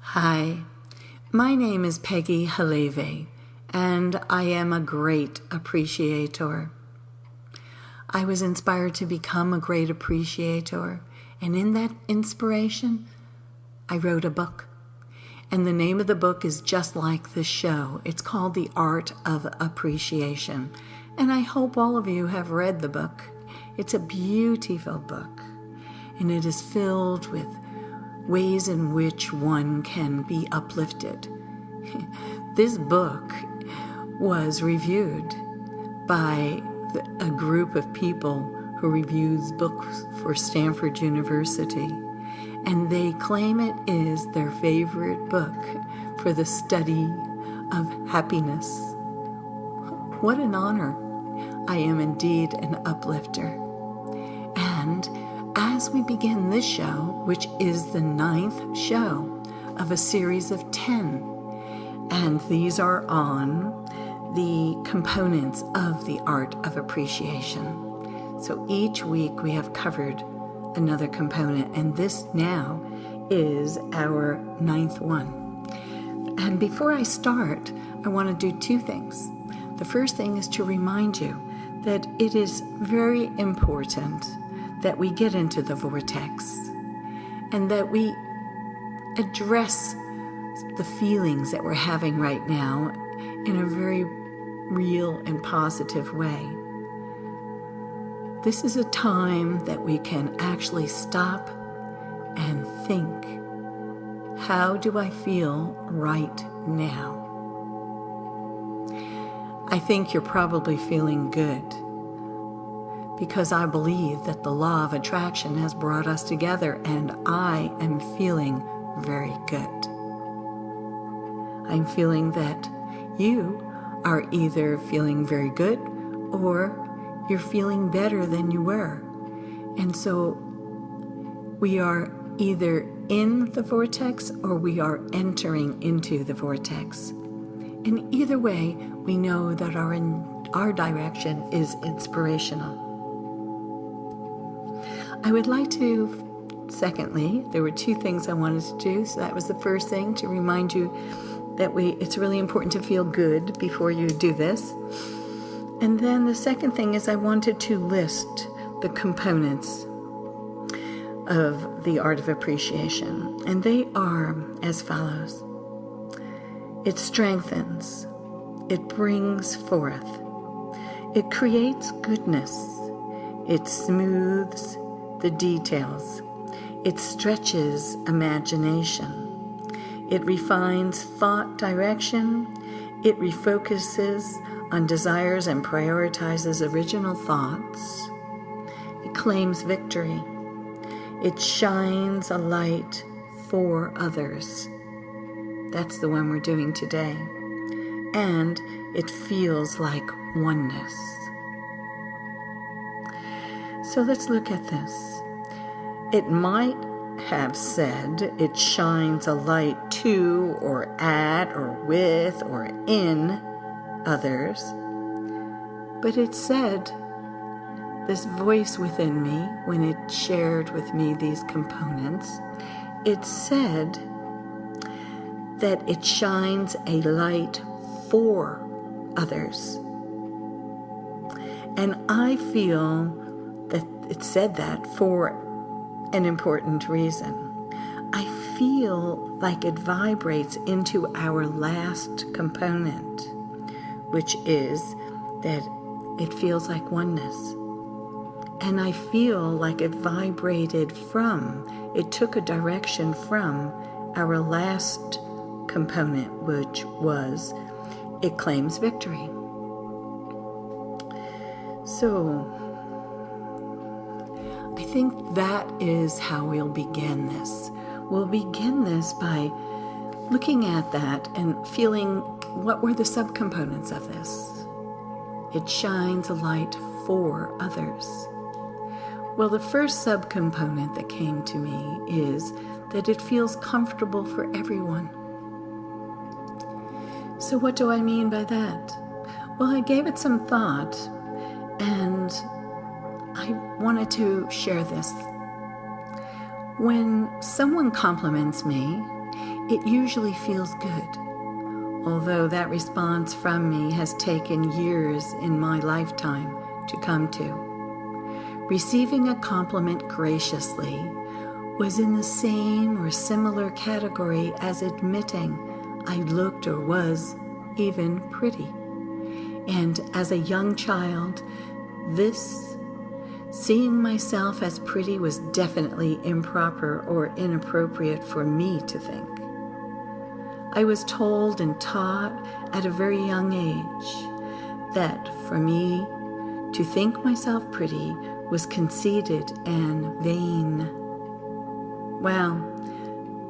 Hi, my name is Peggy Haleve, and I am a great appreciator. I was inspired to become a great appreciator, and in that inspiration, I wrote a book. And the name of the book is just like the show. It's called The Art of Appreciation. And I hope all of you have read the book. It's a beautiful book, and it is filled with ways in which one can be uplifted. This book was reviewed by a group of people who reviews books for Stanford University, and they claim it is their favorite book for the study of happiness. What an honor. I am indeed an uplifter. And as we begin this show, which is the 9th show of a series of 10, and these are on the components of the art of appreciation. So each week we have covered another component, and this now is our 9th one. And before I start, I want to do two things. The first thing is to remind you that it is very important that we get into the vortex and that we address the feelings that we're having right now in a very real and positive way. This is a time that we can actually stop and think, how do I feel right now? I think you're probably feeling good, because I believe that the law of attraction has brought us together, and I am feeling very good. I'm feeling that you are either feeling very good or you're feeling better than you were. And so we are either in the vortex or we are entering into the vortex. And either way, we know that our direction is inspirational. I would like to, secondly, there were two things I wanted to do. So that was the first thing, to remind you that it's really important to feel good before you do this. And then the second thing is I wanted to list the components of the art of appreciation. And they are as follows. It strengthens. It brings forth. It creates goodness. It smooths the details. It stretches imagination. It refines thought direction. It refocuses on desires and prioritizes original thoughts. It claims victory. It shines a light for others. That's the one we're doing today. And it feels like oneness. So let's look at this. It might have said it shines a light to or at or with or in others, but it said, this voice within me, when it shared with me these components, it said that it shines a light for others. And I feel that it said that for an important reason. I feel like it vibrates into our last component, which is that it feels like oneness. And I feel like it vibrated it took a direction from our last component, which was, it claims victory. So I think that is how we'll begin this. We'll begin this by looking at that and feeling what were the subcomponents of this. It shines a light for others. Well, the first subcomponent that came to me is that it feels comfortable for everyone. So what do I mean by that? Well, I gave it some thought, and I wanted to share this. When someone compliments me, it usually feels good, although that response from me has taken years in my lifetime to come to. Receiving a compliment graciously was in the same or similar category as admitting I looked or was even pretty. And as a young child, seeing myself as pretty was definitely improper or inappropriate for me to think. I was told and taught at a very young age that for me to think myself pretty was conceited and vain. Well,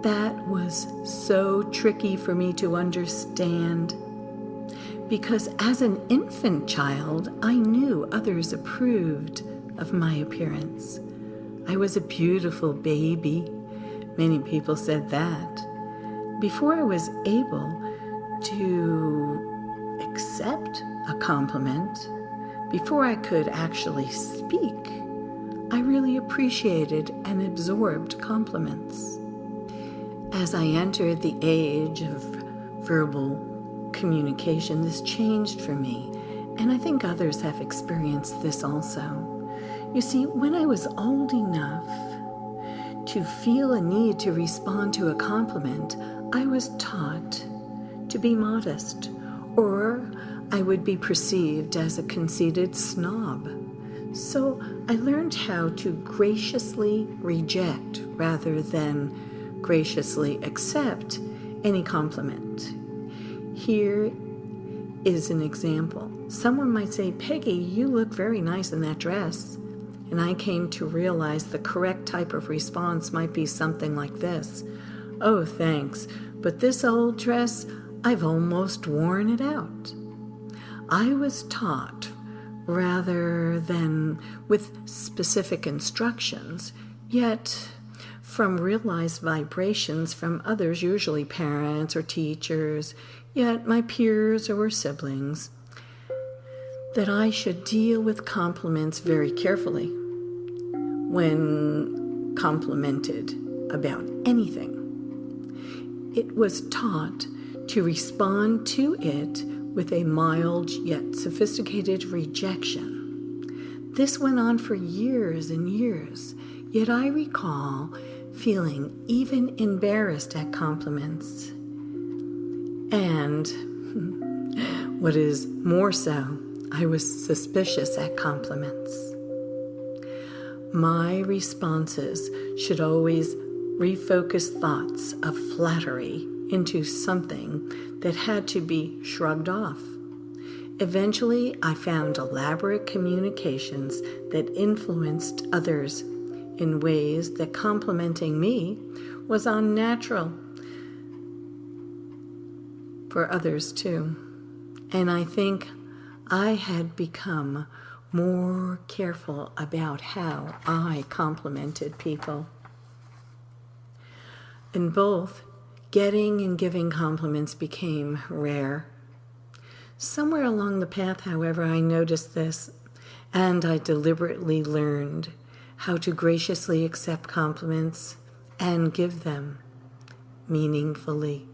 that was so tricky for me to understand, because as an infant child, I knew others approved of my appearance. I was a beautiful baby. Many people said that. Before I was able to accept a compliment, before I could actually speak, I really appreciated and absorbed compliments. As I entered the age of verbal communication, this changed for me, and I think others have experienced this also. You see, when I was old enough to feel a need to respond to a compliment, I was taught to be modest, or I would be perceived as a conceited snob. So I learned how to graciously reject rather than graciously accept any compliment. Here is an example. Someone might say, "Peggy, you look very nice in that dress." And I came to realize the correct type of response might be something like this: "Oh, thanks, but this old dress, I've almost worn it out." I was taught, rather than with specific instructions, yet from realized vibrations from others, usually parents or teachers, yet my peers or siblings, that I should deal with compliments very carefully when complimented about anything. It was taught to respond to it with a mild yet sophisticated rejection. This went on for years and years, yet I recall feeling even embarrassed at compliments. And what is more so, I was suspicious at compliments. My responses should always refocus thoughts of flattery into something that had to be shrugged off. Eventually, I found elaborate communications that influenced others in ways that complimenting me was unnatural for others too. And I think I had become more careful about how I complimented people. In both, getting and giving compliments became rare. Somewhere along the path, however, I noticed this, and I deliberately learned how to graciously accept compliments and give them meaningfully.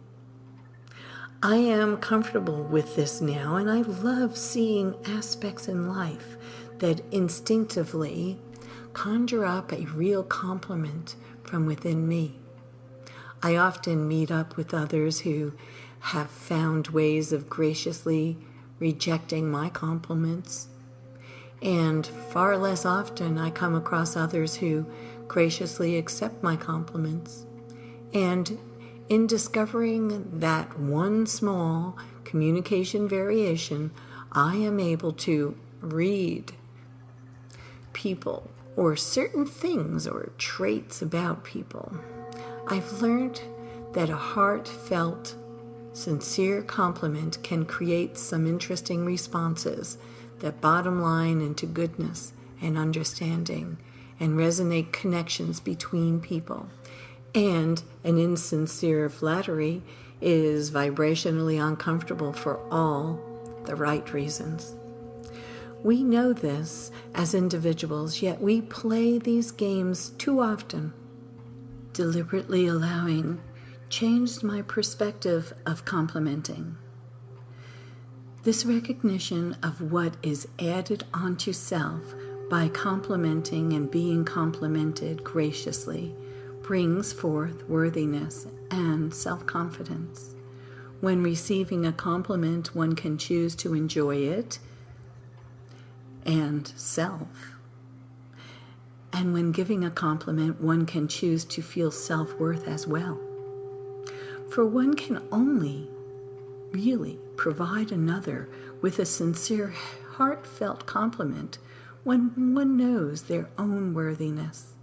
I am comfortable with this now, and I love seeing aspects in life that instinctively conjure up a real compliment from within me. I often meet up with others who have found ways of graciously rejecting my compliments, and far less often I come across others who graciously accept my compliments. And in discovering that one small communication variation, I am able to read people or certain things or traits about people. I've learned that a heartfelt, sincere compliment can create some interesting responses that bottom line into goodness and understanding and resonate connections between people. And an insincere flattery is vibrationally uncomfortable for all the right reasons. We know this as individuals, yet we play these games too often, deliberately allowing changed my perspective of complimenting. This recognition of what is added onto self by complimenting and being complimented graciously brings forth worthiness and self-confidence. When receiving a compliment, one can choose to enjoy it and self. And when giving a compliment, one can choose to feel self-worth as well. For one can only really provide another with a sincere, heartfelt compliment when one knows their own worthiness.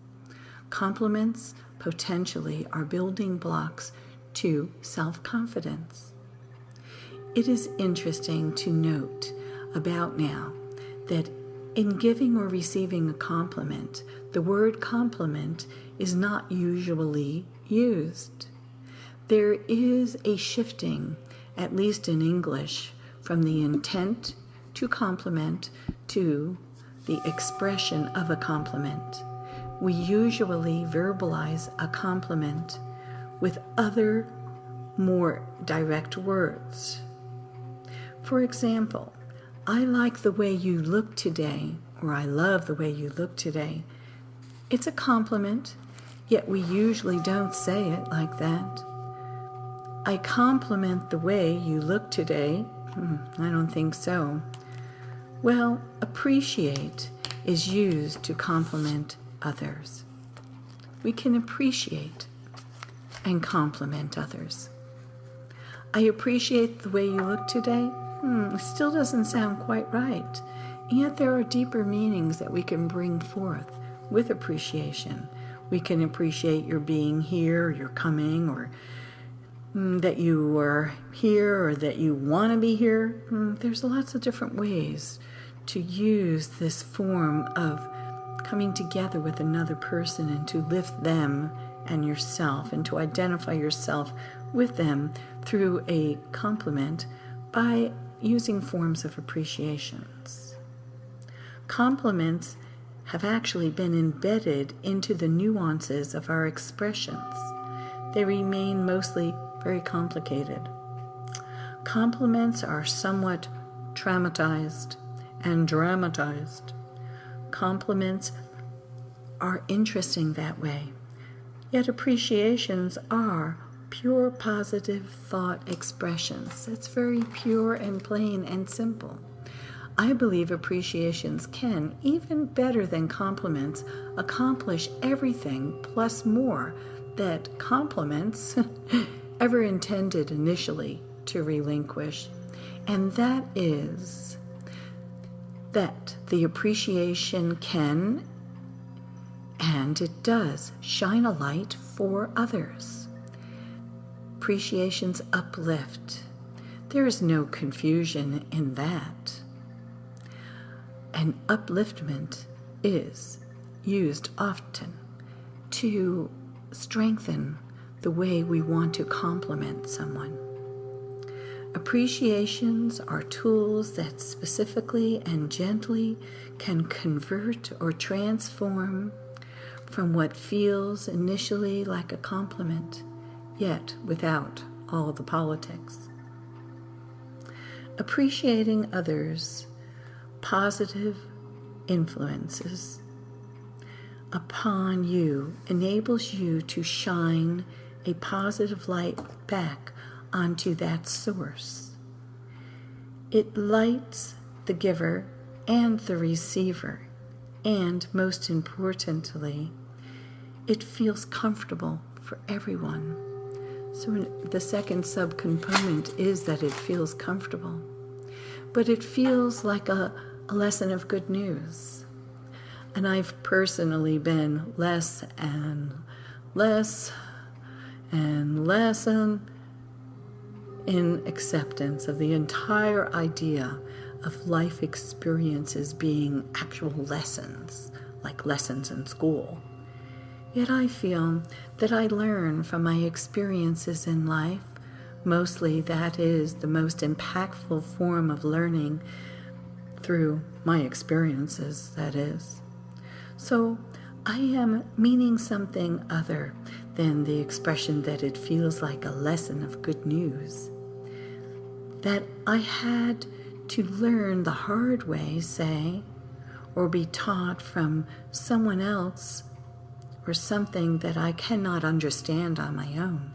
Compliments potentially are building blocks to self-confidence. It is interesting to note about now that in giving or receiving a compliment, the word compliment is not usually used. There is a shifting, at least in English, from the intent to compliment to the expression of a compliment. We usually verbalize a compliment with other, more direct words. For example, I like the way you look today, or I love the way you look today. It's a compliment, yet we usually don't say it like that. I compliment the way you look today. I don't think so. Well, appreciate is used to compliment others. We can appreciate and compliment others. I appreciate the way you look today. Still doesn't sound quite right. And yet there are deeper meanings that we can bring forth with appreciation. We can appreciate your being here, your coming, or that you are here, or that you want to be here. There's lots of different ways to use this form of coming together with another person and to lift them and yourself and to identify yourself with them through a compliment by using forms of appreciations. Compliments have actually been embedded into the nuances of our expressions. They remain mostly very complicated. Compliments are somewhat traumatized and dramatized. Compliments are interesting that way, yet appreciations are pure positive thought expressions. It's very pure and plain and simple. I believe appreciations can, even better than compliments, accomplish everything plus more that compliments ever intended initially to relinquish. And that is that the appreciation can, and it does, shine a light for others. Appreciations uplift. There is no confusion in that. And upliftment is used often to strengthen the way we want to compliment someone. Appreciations are tools that specifically and gently can convert or transform from what feels initially like a compliment, yet without all the politics. Appreciating others' positive influences upon you enables you to shine a positive light back onto that source. It lights the giver and the receiver, and most importantly, it feels comfortable for everyone. So the second subcomponent is that it feels comfortable, but it feels like a lesson of good news. And I've personally been less and less in acceptance of the entire idea of life experiences being actual lessons, like lessons in school. Yet I feel that I learn from my experiences in life. Mostly that is the most impactful form of learning, through my experiences, that is. So I am meaning something other than the expression that it feels like a lesson of good news. That I had to learn the hard way, say, or be taught from someone else or something that I cannot understand on my own.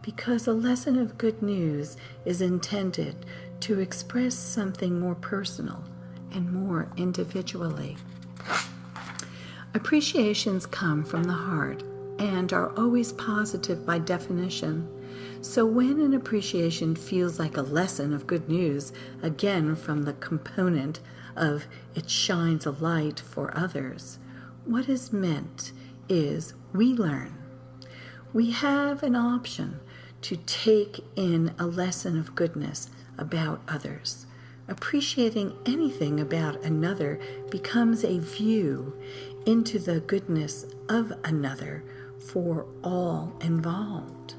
Because a lesson of good news is intended to express something more personal and more individually. Appreciations come from the heart and are always positive by definition. So when an appreciation feels like a lesson of good news, again from the component of it shines a light for others, what is meant is we learn. We have an option to take in a lesson of goodness about others. Appreciating anything about another becomes a view into the goodness of another for all involved.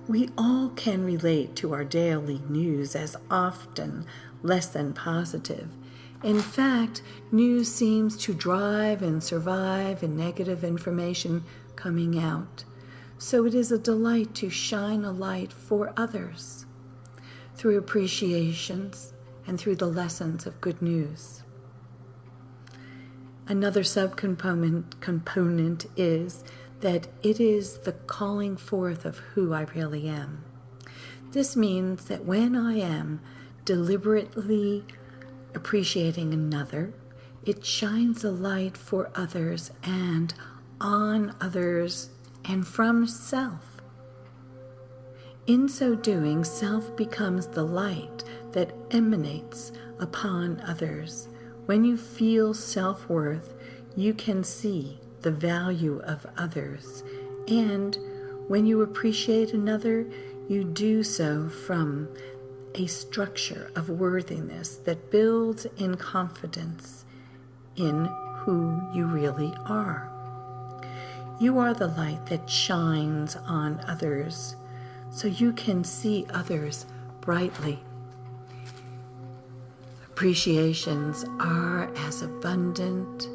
We all can relate to our daily news as often less than positive. In fact, news seems to drive and survive in negative information coming out. So it is a delight to shine a light for others through appreciations and through the lessons of good news. Another component is that it is the calling forth of who I really am. This means that when I am deliberately appreciating another, it shines a light for others and on others and from self. In so doing, self becomes the light that emanates upon others. When you feel self-worth, you can see the value of others. And when you appreciate another, you do so from a structure of worthiness that builds in confidence in who you really are. You are the light that shines on others, so you can see others brightly. Appreciations are as abundant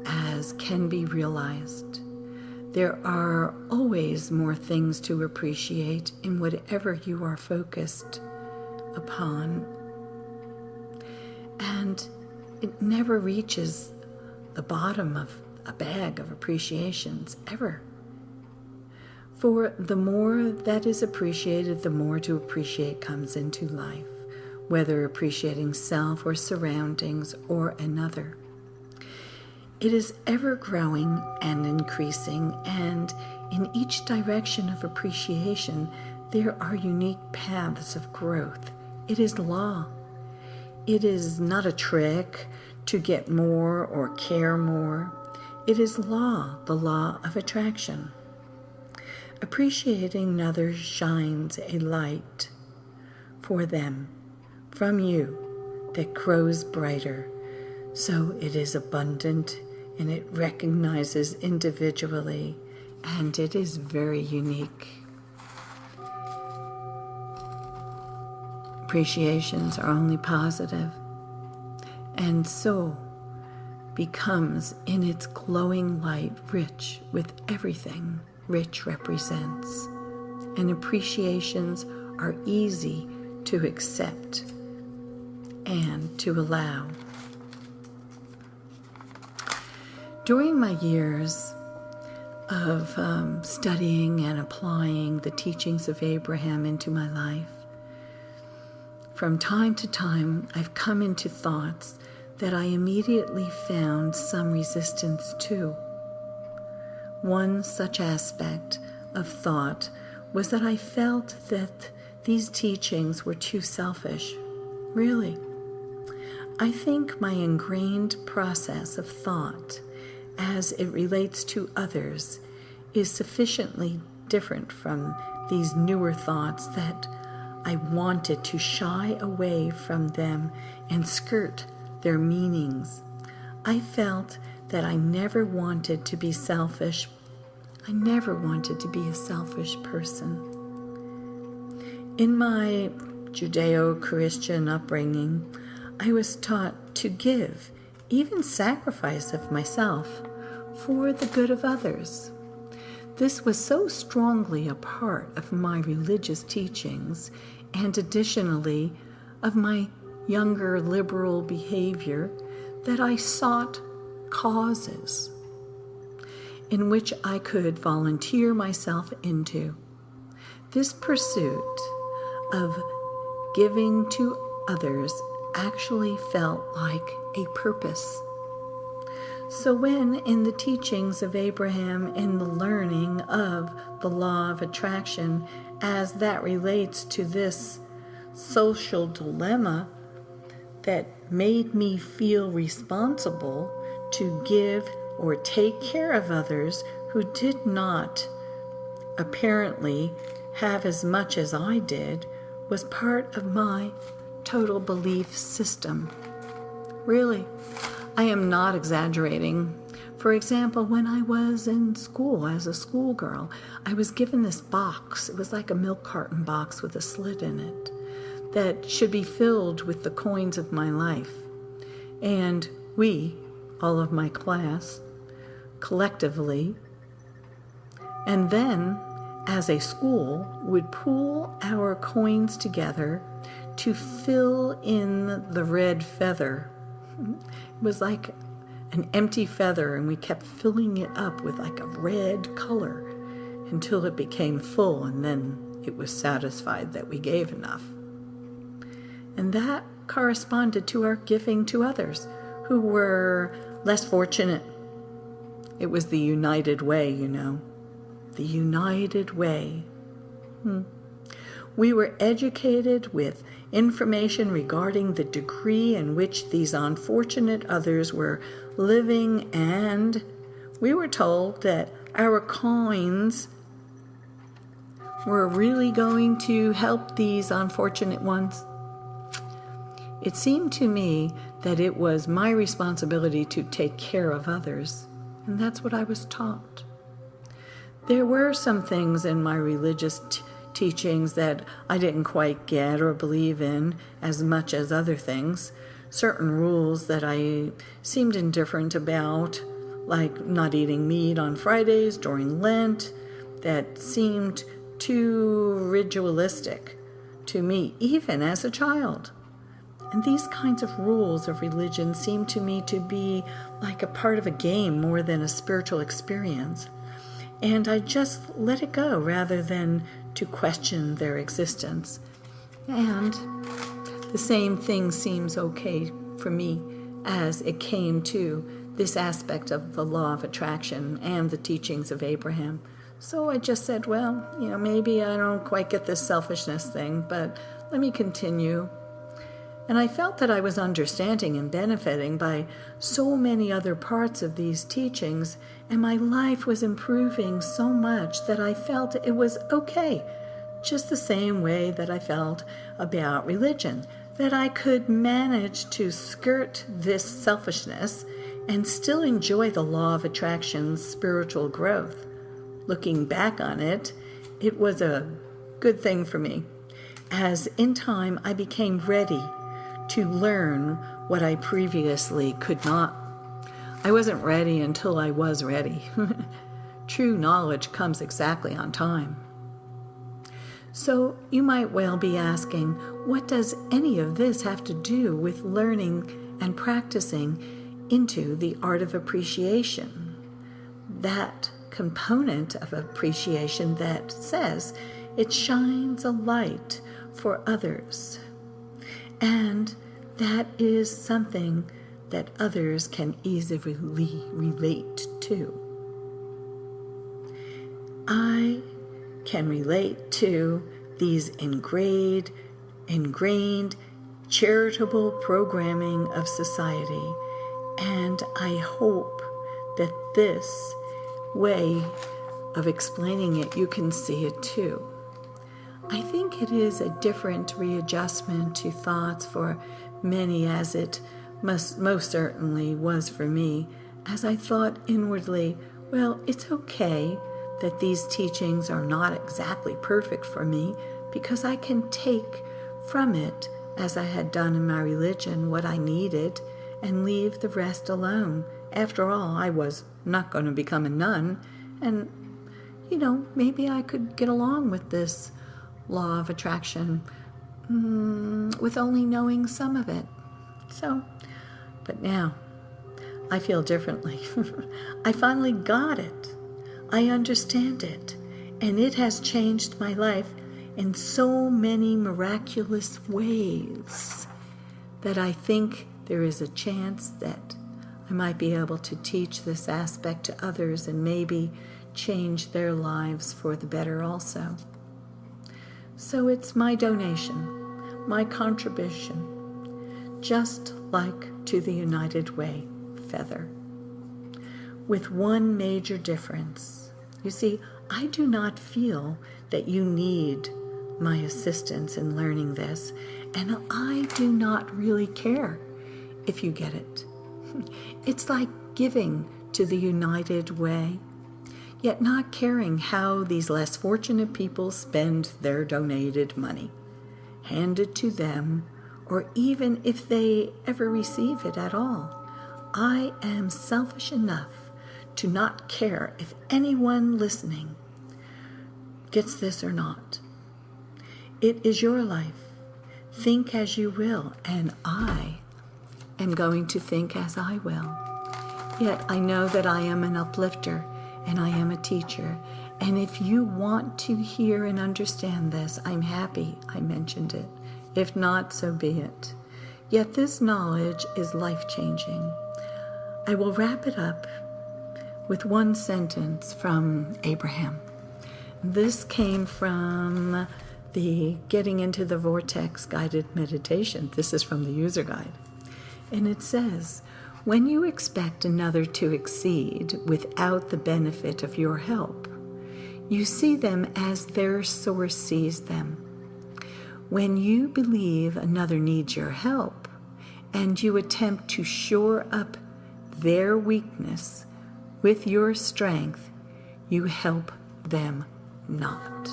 as can be realized. There are always more things to appreciate in whatever you are focused upon. And it never reaches the bottom of a bag of appreciations, ever. For the more that is appreciated, the more to appreciate comes into life, whether appreciating self or surroundings or another. It is ever growing and increasing, and in each direction of appreciation, there are unique paths of growth. It is law. It is not a trick to get more or care more. It is law, the law of attraction. Appreciating others shines a light for them from you that grows brighter. So it is abundant and it recognizes individually, and it is very unique. Appreciations are only positive, and so becomes in its glowing light rich with everything rich represents, and appreciations are easy to accept and to allow. During my years of studying and applying the teachings of Abraham into my life, from time to time I've come into thoughts that I immediately found some resistance to. One such aspect of thought was that I felt that these teachings were too selfish. Really, I think my ingrained process of thought as it relates to others is sufficiently different from these newer thoughts that I wanted to shy away from them and skirt their meanings. I felt that I never wanted to be selfish. I never wanted to be a selfish person. In my Judeo-Christian upbringing, I was taught to give, even sacrifice of myself, for the good of others. This was so strongly a part of my religious teachings, and additionally of my younger liberal behavior, that I sought causes in which I could volunteer myself into. This pursuit of giving to others actually felt like a purpose. So when in the teachings of Abraham, in the learning of the law of attraction as that relates to this social dilemma that made me feel responsible to give or take care of others who did not apparently have as much as I did, was part of my total belief system. Really, I am not exaggerating. For example, when I was in school as a schoolgirl, I was given this box. It was like a milk carton box with a slit in it that should be filled with the coins of my life. And we, all of my class, collectively, and then as a school, would pool our coins together to fill in the red feather. It was like an empty feather, and we kept filling it up with like a red color until it became full, and then it was satisfied that we gave enough. And that corresponded to our giving to others who were less fortunate. It was the United Way, you know. The United Way. We were educated with information regarding the degree in which these unfortunate others were living, and we were told that our coins were really going to help these unfortunate ones. It seemed to me that it was my responsibility to take care of others, and that's what I was taught. There were some things in my religious teachings that I didn't quite get or believe in as much as other things. Certain rules that I seemed indifferent about, like not eating meat on Fridays during Lent, that seemed too ritualistic to me, even as a child. And these kinds of rules of religion seemed to me to be like a part of a game more than a spiritual experience. And I just let it go rather than to question their existence. And the same thing seems okay for me as it came to this aspect of the law of attraction and the teachings of Abraham. So I just said, well, maybe I don't quite get this selfishness thing, but let me continue. And I felt that I was understanding and benefiting by so many other parts of these teachings, and my life was improving so much that I felt it was okay, just the same way that I felt about religion, that I could manage to skirt this selfishness and still enjoy the law of attraction's spiritual growth. Looking back on it, it was a good thing for me, as in time I became ready to learn what I previously could not. I wasn't ready until I was ready. True knowledge comes exactly on time. So you might well be asking, what does any of this have to do with learning and practicing into the art of appreciation? That component of appreciation that says it shines a light for others. And that is something that others can easily relate to. I can relate to these ingrained charitable programming of society, and I hope that this way of explaining it, you can see it too. I think it is a different readjustment to thoughts for many, as it most certainly was for me, as I thought inwardly, well, it's okay that these teachings are not exactly perfect for me, because I can take from it, as I had done in my religion, what I needed and leave the rest alone. After all, I was not going to become a nun, and maybe I could get along with this law of attraction with only knowing some of it. But now I feel differently. I finally got it. I understand it. And it has changed my life in so many miraculous ways that I think there is a chance that I might be able to teach this aspect to others and maybe change their lives for the better also. So it's my donation, my contribution, just like to the United Way feather, with one major difference. You see, I do not feel that you need my assistance in learning this, and I do not really care if you get it. It's like giving to the United Way, yet not caring how these less fortunate people spend their donated money, handed to them, or even if they ever receive it at all. I am selfish enough to not care if anyone listening gets this or not. It is your life. Think as you will, and I am going to think as I will. Yet I know that I am an uplifter and I am a teacher. And if you want to hear and understand this, I'm happy I mentioned it. If not, so be it. Yet this knowledge is life-changing. I will wrap it up with one sentence from Abraham. This came from the Getting into the Vortex guided meditation. This is from the user guide. And it says, when you expect another to exceed without the benefit of your help, you see them as their source sees them. When you believe another needs your help and you attempt to shore up their weakness with your strength, you help them not.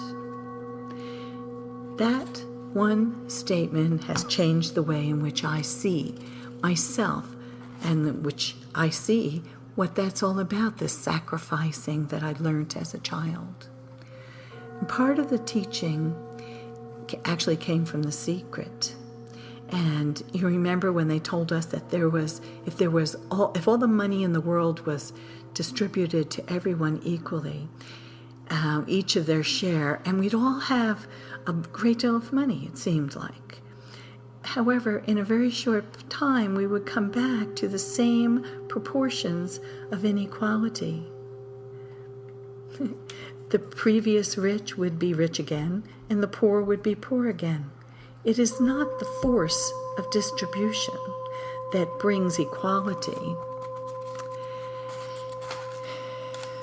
That one statement has changed the way in which I see myself and which I see what that's all about, this sacrificing that I learned as a child. And part of the teaching actually came from The Secret. And you remember when they told us that if all the money in the world was distributed to everyone equally, each of their share, and we'd all have a great deal of money, it seemed like. However, in a very short time, we would come back to the same proportions of inequality. The previous rich would be rich again, and the poor would be poor again. It is not the force of distribution that brings equality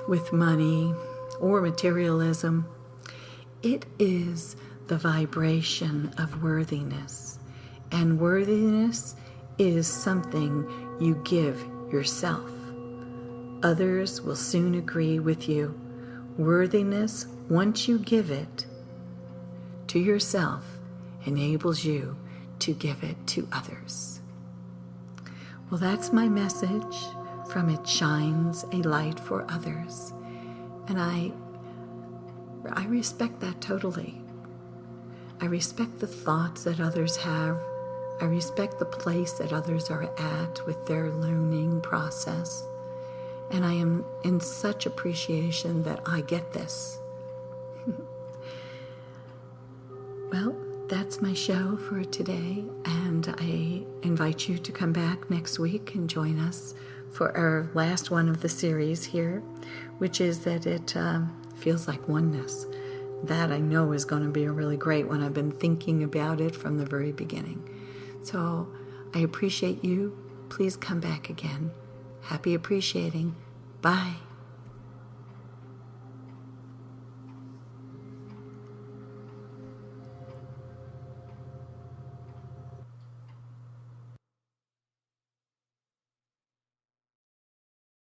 with money or materialism. It is the vibration of worthiness. And worthiness is something you give yourself. Others will soon agree with you. Worthiness, once you give it to yourself, enables you to give it to others. Well, that's my message from It Shines a Light for Others. And I respect that totally. I respect the thoughts that others have. I respect the place that others are at with their learning process. And I am in such appreciation that I get this. Well, that's my show for today, and I invite you to come back next week and join us for our last one of the series here, which is that it feels like oneness. That I know is going to be a really great one. I've been thinking about it from the very beginning. So I appreciate you. Please come back again. Happy appreciating. Bye.